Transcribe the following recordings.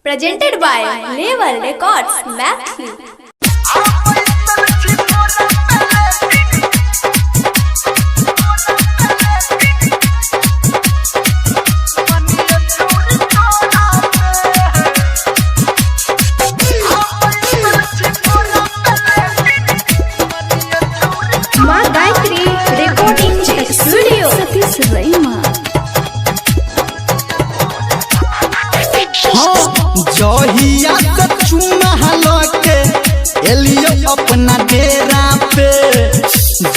Presented by Level Records, Matthew. जहिया से चुना के एलियो अपना डेरा पे,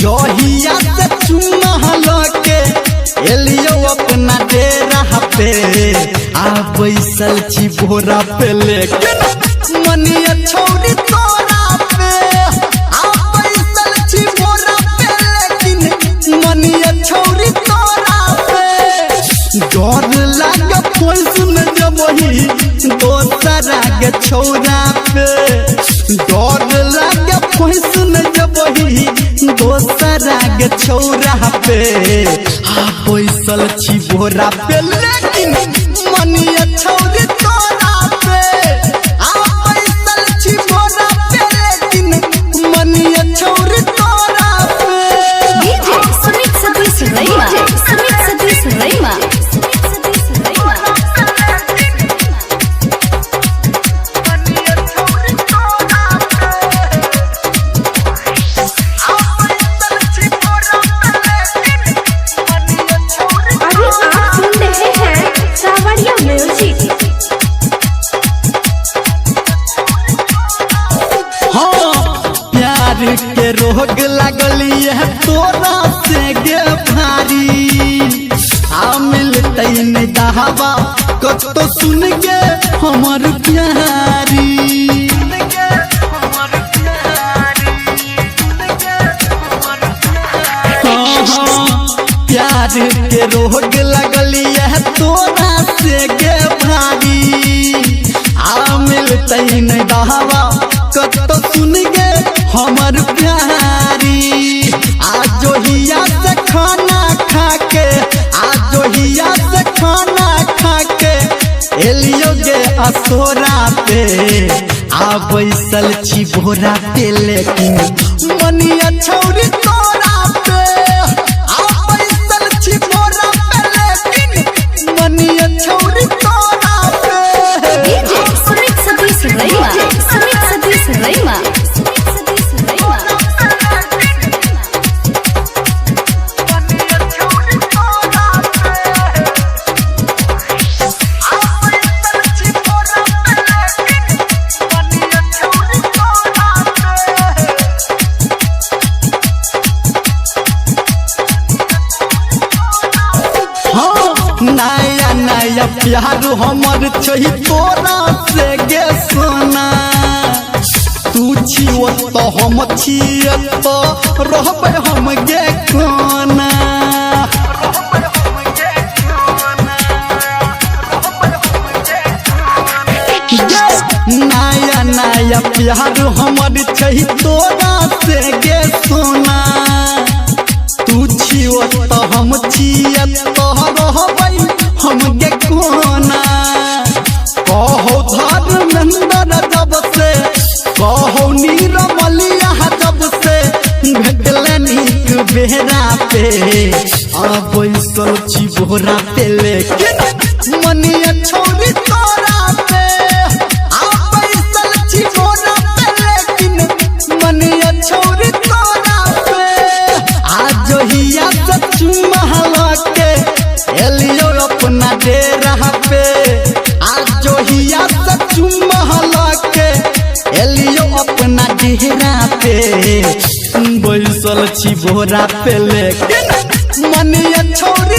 जहिया से चुना के एलियो अपना डेरा पे। आ बैसल छी भोरा पे लेकिन मनिया छौरी तोरा पे। आ बैसल छी भोरा पे लेकिन मनिया छौरी तोरा पे। डर लागे कोई सुन जबही दोसरा के छौरा पे, डर लागे कोई सुन जबही दोसरा के छौरा पे। आ बैसल छी भोरा पे लेकिन मनिया छौरी तोरा पे। आ बैसल छी भोरा पे लेकिन मनिया छौरी तोरा पे। DJ Sumit Satish Raima, Sumit Satish Raima. के रोग लगली है तोरा से गे भारी। आ मिलते नहीं दहवा कतो सुन गे हमर प्यारी। प्यार के रोग लगली है तोरा से गे भारी। आ मिलते नहीं दहवा कतो सुन गे हमर प्यारी। आज जोहिया से खाना खा के, आज जोहिया से खाना खा के एलियो गे असोरा पे। आ बैसल छी भोरा पे लेकिन मनिया छौरी तोरा पे। आ बैसल छी भोरा पे लेकिन मनिया छौरी तोरा पे। DJ Sumit Satish Raima, Sumit Satish Raima. नया नया प्यार हमर छही तोरा से गे सोना। तू छियो तो हम छिए तो रहबे हम गे कोना। नया नया प्यार हमर छही तोरा से गे सोना। तू छियो तो हम छिए तो रहबै हम गे कोना। कहो धर्मेंद्र जब से, कहो नीरमलिया जब से भेटले नीक बेहरा पे। आ बैसल छी भोरा पे लेकिन मनिया छौरी तोरा पे। आ बैसल छी भोरा पे लेकिन मनिया छौरी तोरा पे। आ जोहिया से चुमा के एलियो अपना डेरा पे। आ जोहिया से चुमा के एलियो अपना डेरा पे। बैसल छी भोरा पे लेकिन मनिया छौरी